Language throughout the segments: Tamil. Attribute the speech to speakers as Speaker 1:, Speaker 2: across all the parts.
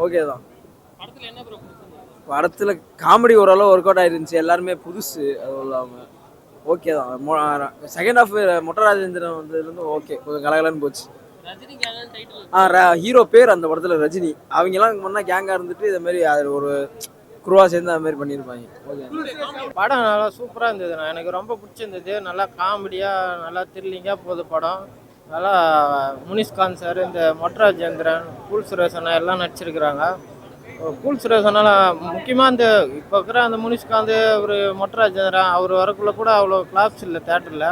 Speaker 1: ஓகே தான். படத்தில் காமெடி ஓரளவு ஒர்க் அவுட் ஆயிருந்துச்சு, எல்லாருமே புதுசு, அதுவும் இல்லாமல் ஓகே தான். செகண்ட் ஹாஃப் மொட்டை ராஜேந்திரன் வந்ததுலேருந்து ஓகே, கொஞ்சம் கலகலன்னு போச்சு. ஹீரோ பேர் அந்த படத்தில் ரஜினி. அவங்கெல்லாம் முன்னா கேங்காக இருந்துட்டு இதை மாதிரி அது ஒரு குருவா சேர்ந்து அது மாதிரி பண்ணியிருப்பாங்க. ஓகே,
Speaker 2: படம் நல்லா சூப்பராக இருந்தது. எனக்கு ரொம்ப பிடிச்சிருந்தது. நல்லா காமெடியாக நல்லா த்ரில்லிங்காக போகுது படம். நல்லா முனிஷ்காந்த் சார், இந்த மொட்டை ராஜேந்திரன், கூல் சுரேஷ் அண்ணா எல்லாம் நடிச்சிருக்கிறாங்க. கூல் சுரேஷ் அண்ணா முக்கியமாக இந்த இப்போ இருக்கிற அந்த முனிஷ்காந்த் ஒரு மொட்டை ராஜேந்திரன் அவர் வரக்குள்ளே கூட அவ்வளோ கிளாப்ஸ் இல்லை தேட்டரில்.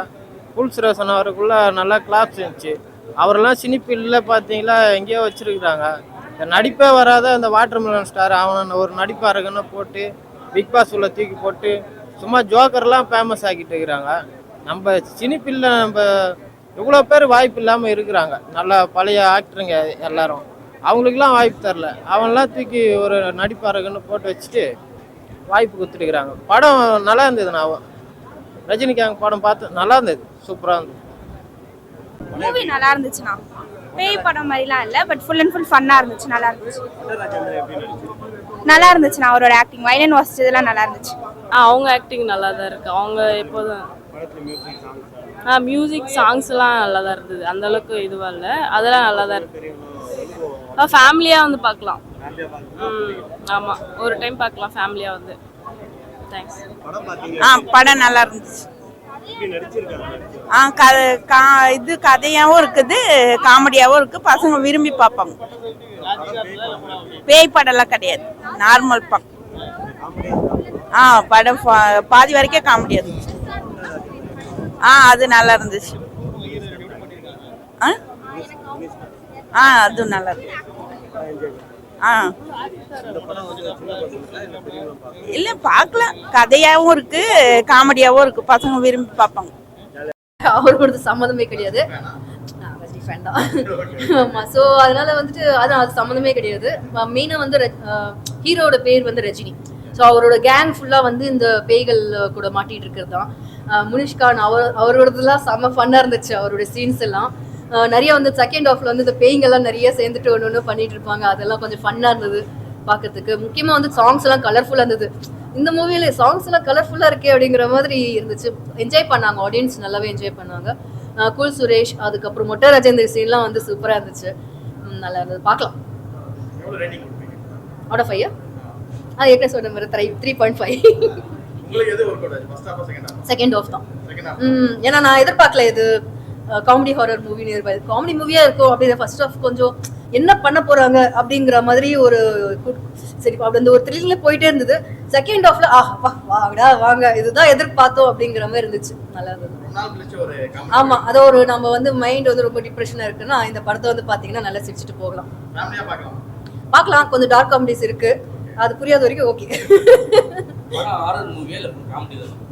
Speaker 2: கூல் சுரேஷ் அண்ணா வரக்குள்ளே நல்லா கிளாப்ஸ் இருந்துச்சு. அவரெல்லாம் சினிப்பில்ல பார்த்தீங்களா எங்கேயோ வச்சுருக்குறாங்க. இந்த நடிப்பே வராத அந்த வாட்டர் மெலன் ஸ்டார் அவனை ஒரு நடிப்பாருக்குன்னு போட்டு பிக் பாஸ் உள்ள தூக்கி போட்டு சும்மா ஜோக்கர்லாம் ஃபேமஸ் ஆக்கிட்டு இருக்கிறாங்க. நம்ம சினிப்பில்ல நம்ம எவ்வளோ பேர் வாய்ப்பு இல்லாமல் இருக்கிறாங்க. நல்லா பழைய ஆக்டருங்க எல்லாரும், அவங்களுக்கெல்லாம் வாய்ப்பு தரல. அவன்லாம் தூக்கி ஒரு நடிப்பாருக்குன்னு போட்டு வச்சுட்டு வாய்ப்பு கொடுத்துருக்குறாங்க. படம் நல்லா இருந்தது. நான் ரஜினிகாந்த் படம் பார்த்து நல்லா இருந்தது, சூப்பராக இருந்தது.
Speaker 3: மூவி நல்லா இருந்துச்சுண்ணா. பேய் படம் மாதிரிலாம் இல்லை, பட் ஃபுல் அண்ட் ஃபுல் ஃபன்னாக இருந்துச்சு, நல்லா இருந்துச்சு. நல்லா இருந்துச்சுண்ணா. அவரோட ஆக்டிங் வைலன் வாசிச்சதெல்லாம் நல்லா இருந்துச்சு.
Speaker 4: அவங்க ஆக்டிங் நல்லா தான் இருக்கு. அவங்க எப்போதும் மியூசிக் சாங்ஸ்லாம் நல்லா தான் இருந்தது. அந்த அளவுக்கு இதுவாக இல்லை, அதெல்லாம் நல்லா தான் இருக்கு. ஃபேமிலியாக வந்து பார்க்கலாம். ஆமாம், ஒரு டைம் பார்க்கலாம் ஃபேமிலியாக வந்து. தேங்க்ஸ்.
Speaker 5: படம் நல்லா இருந்துச்சு. இது கதையாகவும் இருக்குது, காமெடியாகவும் இருக்கு. பசங்க விரும்பி பார்ப்பாங்க. பேய் படம்லாம் கிடையாது, நார்மல் படம். படம் பாதி வரைக்கும் காமெடியா இருந்துச்சு. அது நல்லா இருந்துச்சு. அதுவும் நல்லா இருக்கு. இல்ல பார்க்கலாம், கதையாவும் இருக்கு, காமெடியாவும் இருக்கு. பசங்க விரும்பி பார்ப்பாங்க.
Speaker 6: அவரோட சம்மந்தமே கிடையாது. ஆமா, ஸோ அதனால வந்துட்டு அது சம்மந்தமே கிடையாது. மெயினாக வந்து ஹீரோட பேர் வந்து ரஜினி. ஸோ அவரோட கேங் ஃபுல்லாக வந்து இந்த பேய்கள் கூட மாட்டிகிட்டு இருக்கிறது தான். முனிஷ்கான் அவரோடதுலாம் செம்ம ஃபன்னாக இருந்துச்சு. அவரோட சீன்ஸ் எல்லாம் நிறைய வந்து செகண்ட் ஹாஃப்ல வந்து இந்த பேய்ங்கெல்லாம் நிறைய சேர்ந்துட்டு ஒன்று ஒன்று பண்ணிட்டு இருப்பாங்க. அதெல்லாம் கொஞ்சம் ஃபன்னாக இருந்தது பார்க்கறதுக்கு. முக்கியமாக வந்து சாங்ஸ் எல்லாம் கலர்ஃபுல்லாக இருந்தது. இந்த மூவியில சாங்ஸ் எல்லாம் கலர்ஃபுல்லாக இருக்கே அப்படிங்கிற மாதிரி இருந்துச்சு. என்ஜாய் பண்ணாங்க, ஆடியன்ஸ் நல்லாவே என்ஜாய் பண்ணாங்க. கூல் சுரேஷ், அதுக்கப்புறம் மொட்டை ராஜேந்திர சீன்லாம் வந்து சூப்பராக இருந்துச்சு, நல்லா இருந்தது. பார்க்கலாம். அவுட் ஆஃப் 5 அது ஏற்கனவே சொன்ன மாதிரி 3.5. செகண்ட் ஆஃப் தான். ஏன்னா நான் எதிர்பார்க்கல இது காமெடி ஹாரர் மூவின்னு எதிர்பார்த்து. காமெடி மூவியா இருக்கும் அப்படின்னு ஃபர்ஸ்ட் ஆஃப் கொஞ்சம் என்ன பண்ண போறாங்க அப்படிங்கிற மாதிரி ஒரு சரி அப்படி அந்த ஒரு த்ரில்லிங்ல போயிட்டே இருந்தது. செகண்ட் ஆஃப்ல வாங்கடா வாங்க இதுதான் எதிர்பார்த்தோம் அப்படிங்கிற மாதிரி இருந்துச்சு, நல்லா இருந்தது. ஆமா, அதை ஒரு நம்ம வந்து மைண்ட் வந்து ரொம்ப டிப்ரெஷனா இருக்குன்னா இந்த படத்தை வந்து பாத்தீங்கன்னா நல்லா சிரிச்சுட்டு போகலாம். பார்க்கலாம். கொஞ்சம் டார்க் காமெடிஸ் இருக்கு, அது புரியாத வரைக்கும் ஓகே.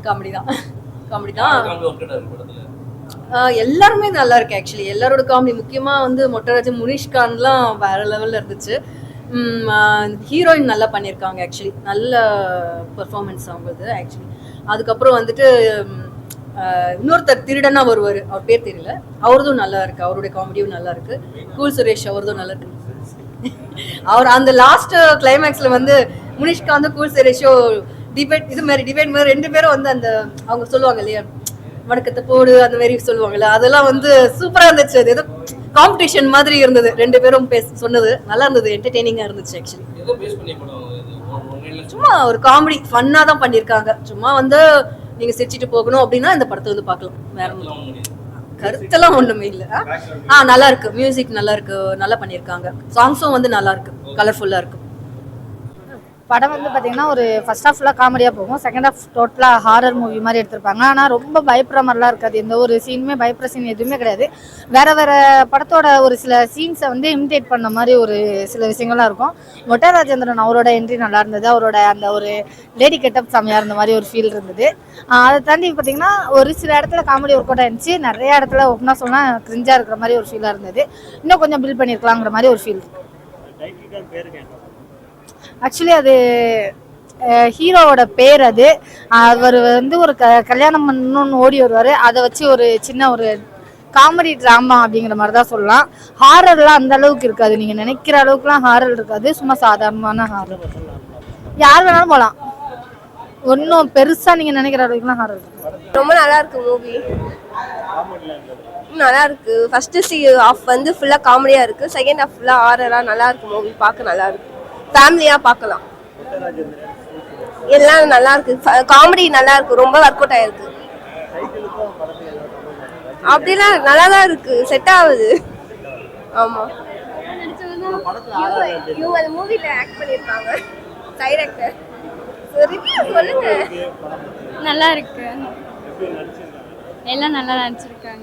Speaker 6: காமெடி தான், காமெடி தான். எல்லாருமே நல்லா இருக்கு ஆக்சுவலி. எல்லாரோட காமெடி, முக்கியமா வந்து மொட்டராஜ் முனிஷ்கான்லாம் வேற லெவல்ல இருந்துச்சு. ஹீரோயின் நல்லா பண்ணியிருக்காங்க ஆக்சுவலி, நல்ல பெர்ஃபார்மன்ஸ் அவங்களுக்கு ஆக்சுவலி. அதுக்கப்புறம் வந்துட்டு இன்னொருத்தர் திருடனா வருவார், அவர் பேர் தெரியல, அவரதும் நல்லா இருக்கு. அவருடைய காமெடியும் நல்லா இருக்கு. கூல் சுரேஷ் அவரதும் நல்லா இருக்கு. அவர் அந்த லாஸ்ட் கிளைமேக்ஸ்ல வந்து முனிஷ்காந்த் கூல் சுரேஷோ டிபேட் இது மாதிரி டிபேட் மாதிரி 2 பேரும் வந்து அந்த அவங்க சொல்லுவாங்க இல்லையா வணக்கத்தை போடு அந்த மாதிரி சொல்லுவாங்கல்ல, அதெல்லாம் வந்து சூப்பரா இருந்துச்சு. அது ஏதோ காம்படிஷன் மாதிரி இருந்தது. 2 பேரும் சொன்னது நல்லா இருந்தது, என்டர்டெய்னிங்கா இருந்துச்சு ஆக்சுவலி. சும்மா ஒரு காமெடி ஃபன்னா தான் பண்ணியிருக்காங்க. சும்மா வந்து நீங்க சிரிச்சிட்டு போகணும் அப்படின்னா இந்த படத்தை வந்து பார்க்கலாம். வேற கருத்தெல்லாம் ஒண்ணுமே இல்லை. நல்லா இருக்கு, மியூசிக் நல்லா இருக்கு, நல்லா பண்ணியிருக்காங்க. சாங்ஸும் வந்து நல்லா இருக்கு, கலர்ஃபுல்லா இருக்கு.
Speaker 7: படம் வந்து பார்த்தீங்கன்னா ஒரு ஃபர்ஸ்ட் ஹாஃப் ஃபுல்லாக காமெடியாக போகும், செகண்ட் ஹாஃப் டோட்டலாக ஹாரர் மூவி மாதிரி எடுத்திருப்பாங்க. ஆனால் ரொம்ப பயப்படுற மாதிரிலாம் இருக்காது. எந்த ஒரு சீனுமே பயப்படுற சீன் எதுவுமே கிடையாது. வேறு வேறு படத்தோட ஒரு சில சீன்ஸை வந்து இமிடேட் பண்ண மாதிரி ஒரு சில விஷயங்கள்லாம் இருக்கும். மொட்டை ராஜேந்திரன் அவரோட என்ட்ரி நல்லா இருந்தது. அவரோட அந்த ஒரு லேடி கெட்டப் செம்மையாக இருந்த மாதிரி ஒரு ஃபீல் இருந்தது. அதை தாண்டி பார்த்தீங்கன்னா ஒரு சில இடத்துல காமெடி ஒர்க் அவுட் ஆயிருந்துச்சு. நிறைய இடத்துல ஒன்றா சொன்னால் கிரிஞ்சாக இருக்கிற மாதிரி ஒரு ஃபீலாக இருந்தது. இன்னும் கொஞ்சம் பில்ட் பண்ணியிருக்கலாங்கிற மாதிரி ஒரு ஃபீல். ஆக்சுவலி அது ஹீரோவோட பேர். அது அவர் வந்து ஒரு கல்யாணம் பண்ணணும்னு ஓடி வருவார். அதை வச்சு ஒரு சின்ன ஒரு காமெடி ட்ராமா அப்படிங்கிற மாதிரி தான் சொல்லலாம். ஹாரர்லாம் அந்த அளவுக்கு இருக்காது, நீங்கள் நினைக்கிற அளவுக்குலாம் ஹாரர் இருக்காது, சும்மா சாதாரணமான ஹாரர். யார் வேணாலும் போகலாம், ஒன்றும் பெருசாக நீங்கள் நினைக்கிற அளவுக்குலாம் ஹாரர் இருக்கு.
Speaker 8: ரொம்ப நல்லா இருக்கு மூவி, நல்லா இருக்கு. ஃபர்ஸ்ட் ஹாஃப் வந்து ஃபுல்லா காமெடியா இருக்கு, செகண்ட் ஹாஃப் ஃபுல்லா ஹாரரா நல்லா இருக்கு. மூவி பார்க்க நல்லா இருக்கு, ஃபேமிலியா பார்க்கலாம். எல்லாம் நல்லா இருக்கு, காமெடி நல்லா இருக்கு, ரொம்ப ஒர்க் அவுட் ஆயிருக்கு. அப்படிலாம் நல்லா தான் இருக்கு, செட் ஆகுது. ஆமா, இவங்க அந்த மூவில ஆக்ட் பண்ணிருக்காங்க, டைரக்டர். சொல்லுங்க.
Speaker 3: நல்லா இருக்கு, எல்லாம் நல்லா நடிச்சிருக்காங்க.